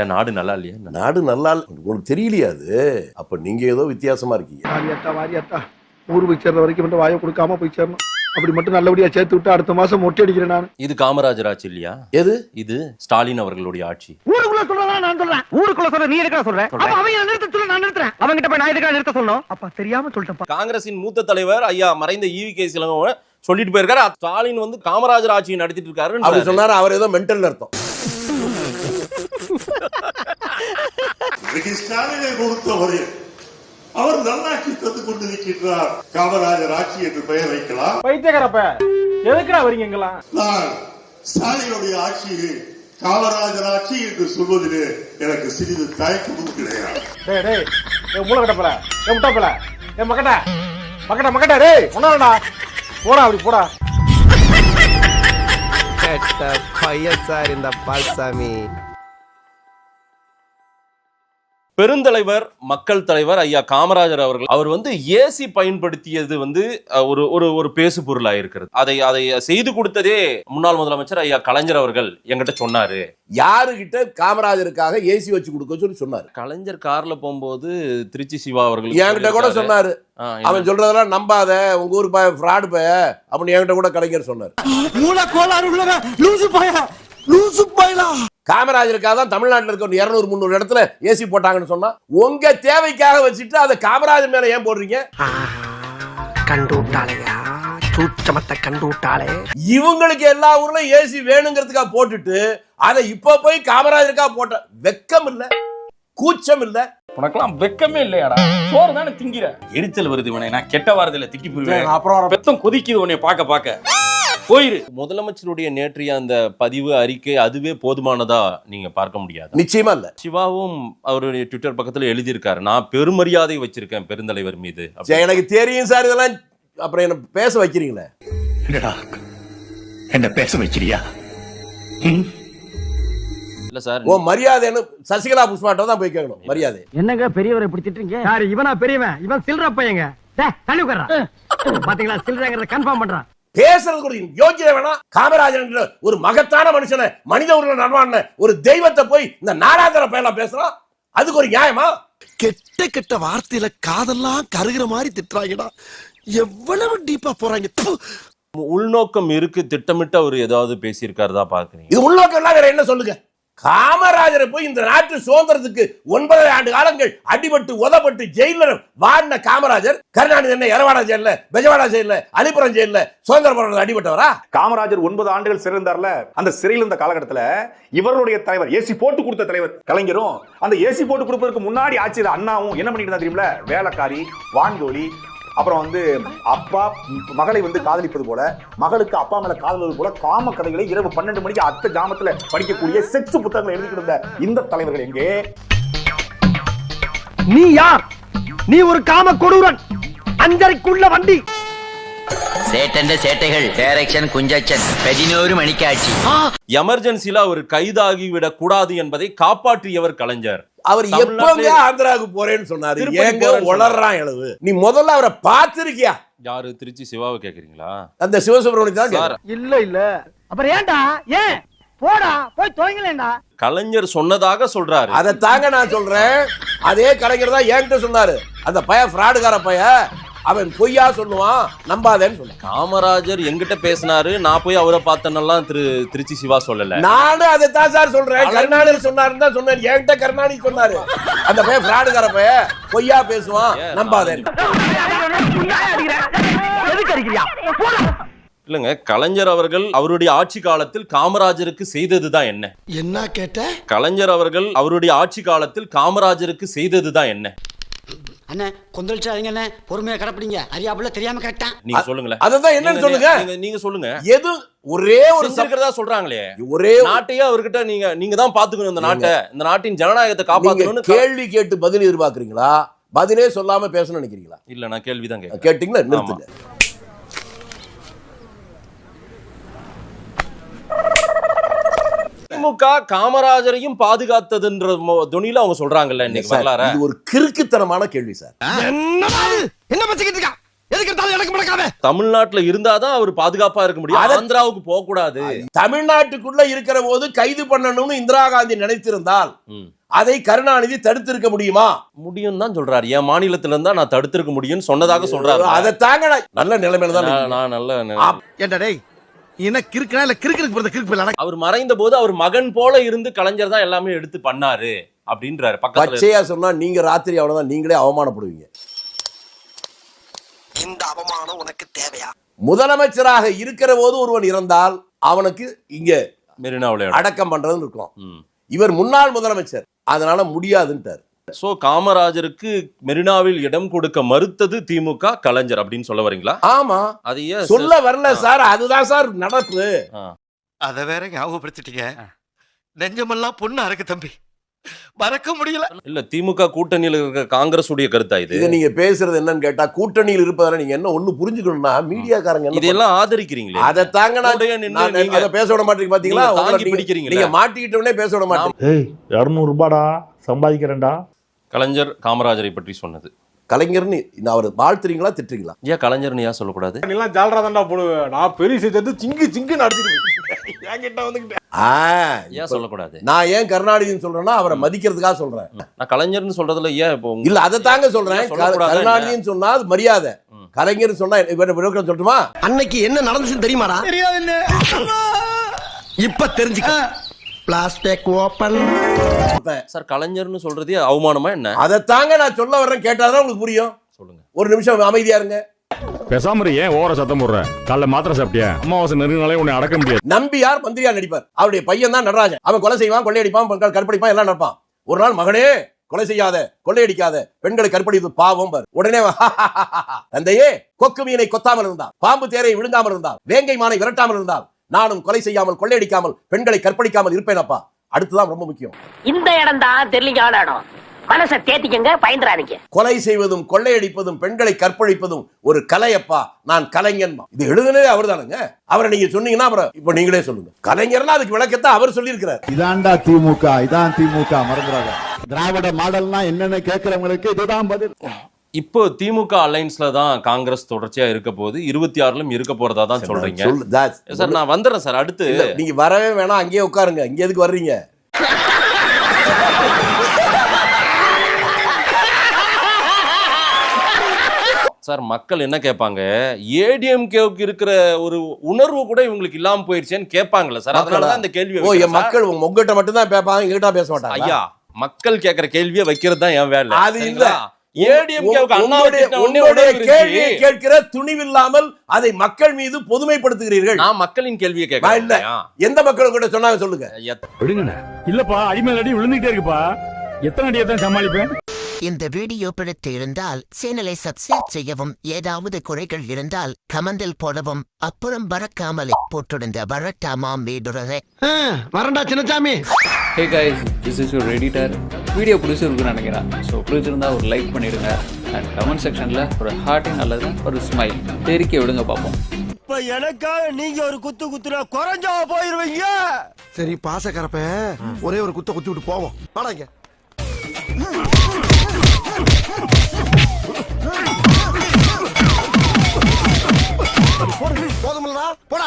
ஏன் நாடு நல்லா இல்லையா? நாடு நல்லா உங்களுக்கு தெரியலையா அது? அப்ப நீங்க ஏதோ வித்தியாசமா இருக்கீங்க. வாரியாத்தா ஊர் போய் சேர்ற வரைக்கும் மட்டும் வாயை கொடுக்காம போய் சேரணும். அப்படி மட்டும் நல்லபடியா சேர்த்து விட்டு அடுத்த மாசம் மொட்டை அடிக்கிறேன் நான். இது காமராஜர் ஆட்சி இல்லையா? எது இது ஸ்டாலின் அவர்களுடைய ஆட்சி. ஊருக்குள்ள சொல்றதா நான் சொல்றேன். ஊருக்குள்ள சொல்ற நீ எதுக்கா சொல்ற? அப்ப அவங்க நிறுத்த சொல்ல நான் நிறுத்துறேன். அவங்க கிட்ட போய் நான் எதுக்கா நிறுத்த சொல்லணும்? அப்ப தெரியாம சொல்லிட்டேன். காங்கிரசின் மூத்த தலைவர் ஐயா மறைந்த ஈவி.கே. இளங்கோவன் சொல்லிட்டு போயிருக்காரு, ஸ்டாலின் வந்து காமராஜர் ஆட்சியை நடத்திட்டு இருக்காரு அப்படி சொன்னாரு. அவர் ஏதோ மென்டல் அர்த்தம். ஸ்டாலினை பொறுத்தவரை அவர் நல்லாட்சி தந்து கொண்டிருக்கின்றார். காமராஜர் ஆட்சி என்று பெயர் வைக்கலாம். பைத்தியக்காரப்ப எதுக்குடா வரீங்களா? நான் ஸ்டாலினுடைய ஆட்சியை காமராஜர் ஆட்சி என்று சொல்வதிலே எனக்கு சிறிது தயக்கமும் கிடையாது. டேய் டேய் ஏ மூளை கட்டப்பற ஏ முட்டப்பற ஏ மக்கட்ட மக்கட்ட மக்கட்ட டேய் ஒண்ணாடா போடா அப்படி போடா. கெட்ட பையன் சார் இந்த பால்சாமி. பெருந்தலைவர் மக்கள் தலைவர் ஐயா காமராஜர் அவர்கள் அவர் வந்து ஏசி பயன்படுத்தியது வந்து ஒரு பேசு பொருளாக இருக்கிறது. அதை செய்து கொடுத்ததே முன்னாள் முதலமைச்சர் ஐயா கலைஞர் அவர்கள் என்கிட்ட சொன்னாரு. யாருகிட்ட காமராஜருக்காக ஏசி வச்சு கொடுக்க சொல்லி சொன்னாரு? கலைஞர் கார்ல போகும்போது திருச்சி சிவா அவர்கள் என்கிட்ட கூட சொன்னாரு. அவன் சொல்றதெல்லாம் நம்பாத, உங்க ஊர் பய ஃப்ராடு பய அப்படின்னு என்கிட்ட கூட கலைஞர் சொன்னாரு. காமராஜருக்காக தான் தமிழ்நாட்டில் இருக்க 200-300 இடத்துல ஏசி போட்டாங்கன்னு சொன்னா உங்க தேவைக்காக வச்சுட்டு அதை காமராஜர் மேல ஏன் போடுறீங்க? கண்டு விட்டாளையா சூச்சமத்தை கண்டு விட்டாளே. இவங்களுக்கு எல்லா ஊர்லயும் ஏசி வேணுங்கிறதுக்காக போட்டுட்டு அதை இப்ப போய் காமராஜருக்காக போட்ட வெக்கம் இல்ல, கூச்சம் இல்ல. உனக்கெல்லாம் வெக்கமே இல்லையாடா? சோறு தானே திங்கிற. எரிச்சல் வருது இவனை, நான் கெட்ட வாரத்துல திட்டி போயிருவேன். அப்புறம் பெத்தம் கொதிக்குது உன்னை பார்க்க போயிரு. முதலமைச்சருடைய நேற்றைய அந்த பதிவு அறிக்கை அதுவே போதுமானதா நீங்க பார்க்க முடியாது? நிச்சயமா இல்ல. சிவாவும் அவருடைய ட்விட்டர் பக்கத்துல எழுதியிருக்காரு, நான் பெருமரியாதை வச்சிருக்கேன் பெருந்தலைவர் மீது. எனக்கு தெரியும் சார் இதெல்லாம். அப்புறம் என்ன பேச வைக்கிறீங்களே? என்ன பேச வைக்கிறியா? இல்ல சார், ஓ மரியாதைன்னு சசிகலா புஷ்பாட்ட தான் போய் கேட்கணும் மரியாதை. என்னங்க பெரியவரை இப்படி திட்டுறீங்க? யாரு இவனா பெரியவன்? இவன் சில்ற பையங்க. டேய் தள்ளி உட்கார்றா. பாத்தீங்களா சில்றங்கறத கன்ஃபார்ம் பண்றான். பேசுறது கூட யோகியதை வேணா. காமராஜர் என்ற ஒரு மகத்தான மனுஷனை, மனித உருவ நர்வான ஒரு தெய்வத்தை போய் இந்த நாராதர பேரெல்லாம் பேசுறான். அதுக்கு ஒரு நியாயமா? கெட்ட கெட்ட வார்த்தையில காதெல்லாம் கருகிற மாதிரி திட்டுறாங்கடா. எவ்வளவு டீப்பா போறாங்க. உள்நோக்கம் இருக்கு, திட்டமிட்ட ஒரு ஏதாவது பேசியிருக்காருதா பாக்குறீங்க? இது உள்நோக்கம் எல்லாம் வேற என்ன சொல்லுங்க? காமராஜரை போய் இந்த நாட்டு சுதந்திரத்துக்கு 9 ஆண்டு காலங்கள் அடிபட்டு உதப்பட்டு ஜெயில வாடின காமராஜர், கருணாநிதி என்ன எரவாடா ஜெயில, பெஜவாடா ஜெயில, அலிபுரம் ஜெயில சுதந்திர போராட்டத்தில் அடிபட்டவரா? காமராஜர் 9 ஆண்டுகள் சிறைந்தார்ல, அந்த சிறையில் இருந்த காலகட்டத்தில் இவருடைய தலைவர் ஏசி போட்டு கொடுத்த தலைவர் கலைஞரும், அந்த ஏசி போட்டு கொடுப்பதற்கு முன்னாடி ஆட்சியில் அண்ணாவும் என்ன பண்ணிட்டு இருந்தா தெரியுமில? வேலைக்காரி, வான்கோழி, அப்புறம் வந்து அப்பா மகளை வந்து காதலிப்பது போல, மகளுக்கு அப்பா மேல காதலிப்பது போல காம கதைகளை இரவு 12 மணிக்கு அத்த ஜாமத்துல படிக்கக்கூடிய செக்ஸ் புத்தகங்களை எழுதிட்டு இருந்த இந்த தலைவர்கள் எங்கே? நீ யார்? நீ ஒரு காம கொடூரன், அஞ்சரைக்குள்ள வண்டி. சேட்டന്റെ சேட்டைகள் டைரக்ஷன் குஞ்சச்சன் 11 மணிக்கு ஆட்சி. எமர்ஜென்சில அவர் கைதாகி விடக் கூடாது என்பதை காப்பாற்றியவர் கலைஞர். அவர் எப்பங்க ஆந்திராவுக்கு போறேன்னு சொன்னாரு? ஏங்க உளறான் எழுவு? நீ முதல்ல அவரை பார்த்திருக்கியா? யாரு? திருச்சி சிவாவை கேக்குறீங்களா? அந்த சிவசுப்ரமணியம் தான். இல்ல அப்புறம் ஏன்டா? ஏன் போடா போய் தோங்கலேண்டா. கலைஞர் சொன்னதாக சொல்றாரு. அதை தாங்க நான் சொல்றேன். அதே கலைஞர் தான் என்கிட்ட சொன்னாரு, அந்த பைய ஃப்ராடுகார பைய, அவன் பொய்யா சொல்லுவான், நம்பாதேன்னு சொன்ன. காமராஜர் எங்கிட்ட பேசினாரு, நான் போய் அவரை பார்த்தனெல்லாம் திருச்சி சிவா சொல்லல. நானும் அதை தான் சார் சொல்றேன். கருணாநிதி சொன்னாருன்னு தான் சொன்னேன். என்கிட்ட கருணாநிதி சொன்னாரு, அந்த பையன் ஃப்ராடுகார பைய, பொய்யா பேசுவான், நம்பாதேன்னு. இல்லங்க, கலைஞர் அவர்கள் அவருடைய ஆட்சி காலத்தில் காமராஜருக்கு செய்ததுதான் என்ன? என்ன கேட்ட? கலைஞர் அவர்கள் அவருடைய ஆட்சி காலத்தில் காமராஜருக்கு செய்ததுதான் என்ன? அண்ணே கொந்தளிச்சாதீங்க அண்ணே, பொறுமையா கடப்பிடிங்க. அறியாப்புல தெரியாம கேட்டான். நீங்க சொல்லுங்களேன். அதான் என்னன்னு சொல்லுங்க. நீங்க சொல்லுங்க. எது ஒரே ஒரு செஞ்சிருக்கிறதா சொல்றாங்களே, ஒரே நாட்டையே அவர்கிட்ட நீங்க தான் பாத்துக்கணும். இந்த நாட்டை, இந்த நாட்டின் ஜனநாயகத்தை காப்பாற்றணும்னு கேள்வி கேட்டு பதில் எதிர்பார்க்கறீங்களா? பதிலே சொல்லாம பேசணும்னு நினைக்கிறீங்களா? இல்ல, நான் கேள்விதான் கேட்கிறேன். கேட்டீங்களா? நிறுத்துங்க. திமுக காமராஜரையும் பாதுகாத்ததுன்ற துணியில அவங்க சொல்றாங்கல்ல இன்னைக்கு வரலாறு. இது ஒரு கிறுக்குத்தனமான கேள்வி சார். என்ன பச்சிக்கிட்டு இருக்கா? எதுக்கு எடுத்தாலும் எனக்கு முடக்காம. தமிழ்நாட்டுல இருந்தாதான் அவர் பாதுகாப்பா இருக்க முடியும். ஆந்திராவுக்கு போக கூடாது. தமிழ்நாட்டுக்குள்ள இருக்கிற போது கைது பண்ணணும்னு இந்திரா காந்தி நினைத்திருந்தால் அதை கருணாநிதி தடுத்திருக்க முடியுமா? முடியும் தான் சொல்றாரு. என் மாநிலத்துல இருந்தா நான் தடுத்திருக்க முடியும்னு சொன்னதாக சொல்றாரு. அதை தாங்க நல்ல நிலைமையில தான் நான் நல்ல ஏண்டா டேய், என்ன கிறுக்குனா இல்ல கிறுக்குறதுக்கு போறத கிறுக்கு போல. அவர் மறைந்த போது அவர் மகன் போல இருந்து கலைஞர் தான் எல்லாமே எடுத்து பண்ணாரு அப்படின்றாரு. பக்கத்துல பச்சையா சொன்னா நீங்க ராத்திரி அவ்வளவுதான், நீங்களே அவமானப்படுவீங்க. இந்த அவமானம் உனக்கு தேவையா? முதலமைச்சராக இருக்கிற போது ஒருவன் இறந்தால் அவனுக்கு இங்க மெரினாவுல அடக்கம் பண்றதுன்னு இருக்கும். இவர் முன்னாள் முதலமைச்சர், அதனால முடியாதுன்ட்டார். சோ காமராஜருக்கு மெரினாவில் இடம் கொடுக்க மறுத்தது திமுக, கலைஞர் அப்படின்னு சொல்ல வரீங்களா? ஆமா, அதையே சொல்ல வரல சார், அதுதான் சார் நடப்பு. அத வேற ஞாபகப்படுத்திட்டீங்க. நெஞ்சமெல்லாம் பொண்ணா இருக்கு தம்பி, மறக்க முடியல. இல்ல திமுக கூட்டணியில் இருக்க காங்கிரஸ் உடைய கருத்தா இது? இதை நீங்க பேசுறது என்னன்னு கேட்டா, கூட்டணியில் இருப்பதால நீங்க என்ன ஒண்ணு புரிஞ்சுக்கணும்னா, மீடியாக்காரங்க இதெல்லாம் ஆதரிக்கிறீங்களே, அதை தாங்க அதை பேச விட மாட்டீங்க. பாத்தீங்களா, நீங்க மாட்டிக்கிட்டவனே பேச விட மாட்டீங்க. 200 ரூபாடா சம்பாதிக்கிறேன்டா. கலைஞர் காமராஜரை பற்றி சொன்னது. கலைஞர்னு அவர் வாழ்த்துறீங்களா திட்டுறீங்களா? ஏன் கலைஞர்னு ஏன் சொல்லக்கூடாது? நீ எல்லாம் ஜாலரா தான்டா போடுவேன். நான் பெரிய சேர்த்து சிங்கு சிங்குன்னு அடிச்சிட்டு என்கிட்ட வந்துக்கிட்டேன். ஏன் சொல்லக்கூடாது? நான் ஏன் கருணாநிதினு சொல்றேன்னா அவரை மதிக்கிறதுக்காக சொல்றேன். நான் கலைஞர்னு சொல்றதுல ஏன் இப்போ இல்ல அதை தாங்க சொல்றேன். கருணாநிதினு சொன்னா அது மரியாதை, கலைஞர் சொன்னா சொல்லட்டுமா? அன்னைக்கு என்ன நடந்துச்சுன்னு தெரியுமாடா? தெரியாது. இப்ப தெரிஞ்சுக்க. Plastic open. சார் கலைஞர்னு சொல்றதே அவமானமா என்ன? அதை தாங்க நான் சொல்ல வர்றேன், கேட்டாதான் உங்களுக்கு புரியும். சொல்லுங்க. ஒரு நிமிஷம் அமைதியா இருங்க. பேசாம ஏன் ஓர சத்தம் போடுற? காலைல மாத்திரை சாப்பிட்டியா? அமாவாசை நெருங்கினாலே உன்னை அடக்க முடியாது. நம்பியார் மந்திரியா நடிப்பார். அவருடைய பையன் தான் நடராஜன். அவன் கொலை செய்வான், கொள்ளையடிப்பான், கற்பழிப்பான், எல்லாம் நடப்பான். ஒரு நாள் மகனே கொலை செய்யாத, கொள்ளையடிக்காத, பெண்களை கற்பழித்து பாவம் பார். உடனே தந்தையே கொக்கு மீனை கொத்தாமல் இருந்தால், பாம்பு தேரை விழுங்காமல் இருந்தால், வேங்கை மானை விரட்டாமல் இருந்தால், நானும் கொலை செய்யாமல், கொள்ளையடிக்காமல், பெண்களை கற்பழிக்காமல் இருப்பேனப்பா. அடுத்துதான் ரொம்ப முக்கியம். இந்த இடம் தான் தெரியல இடம். மனசை தேத்திக்கங்க, பயந்துறாதீங்க. கொலை செய்வதும், கொள்ளையடிப்பதும், பெண்களை கற்பழிப்பதும் ஒரு கலையப்பா, நான் கலைஞன். இது எழுதுனதே அவர் தானுங்க. அவரை நீங்க சொன்னீங்கன்னா அப்புறம் இப்ப நீங்களே சொல்லுங்க. கலைஞர்னா அதுக்கு விளக்கத்தை அவர் சொல்லியிருக்கிறார். இதான்டா திமுக, இதான் திமுக, மறந்துடாத. திராவிட மாடல்னா என்னன்னு கேட்கிறவங்களுக்கு இதுதான் பதில். இப்போ திமுக அலைன்ஸ்ல தான் காங்கிரஸ் தொடர்ச்சியா இருக்க போது, 26லும் இருக்க போறதா தான் சொல்றீங்க. சார் நான் வந்துடுறேன் சார். அடுத்து நீங்க வரவே வேணாம், அங்கேயே உட்காருங்க. இங்க எதுக்கு வர்றீங்க? சார் மக்கள் என்ன கேட்பாங்க, ஏடிஎம்கேவுக்கு இருக்கிற ஒரு உணர்வு கூட இவங்களுக்கு இல்லாம போயிடுச்சேன்னு கேட்பாங்கல்ல சார். அதனாலதான் இந்த கேள்வி. ஓ, என் மக்கள் உங்ககிட்ட மட்டும் தான் பேசுவாங்க, என்கிட்ட பேச மாட்டாங்க. ஐயா, மக்கள் கேட்கிற கேள்வியை வைக்கிறது தான் என் வேலை. அது இல்ல. ஏடிஎம்கேவுக்கு கேள்வியை கேட்கிற துணிவில்லாமல் அதை மக்கள் மீது பொதுமைப்படுத்துகிறீர்கள். நான் மக்களின் கேள்வியை கேட்கிறேன். இல்ல, எந்த மக்களும் கூட சொன்னாங்க சொல்லுங்க. இல்லப்பா, அடிமேல் அடி விழுந்துட்டே இருக்குப்பா. எத்தனை அடியை தான் சமாளிப்பேன்? இந்த வீடியோ பிடித்து இருந்தால் சேனலை சப்ஸ்கிரைப் செய்யவும், ஏதாவது குறைகள் இருந்தால் கமெண்டில் போடவும், அப்புறம் பறக்காமலே போட்டுடுங்க. வரட்டாமாம் வீடுறதே. வரண்டா Chinnasamy. Hey guys, this is your editor. Video பிடிச்சிருக்குன்னு நினைக்கிறேன். ஸோ பிடிச்சிருந்தா ஒரு லைக் பண்ணிடுங்க அண்ட் கமெண்ட் செக்ஷனில் ஒரு ஹார்ட்டிங் அல்லது ஒரு ஸ்மைல் தெரிக்க விடுங்க பார்ப்போம். இப்ப எனக்காக நீங்க ஒரு குத்து குத்துனா குறைஞ்சா போயிருவீங்க. சரி பாசக்கரப்ப ஒரே ஒரு குத்த குத்தி விட்டு போவோம். வாடாங்க. போதுமில்லடா, போடா.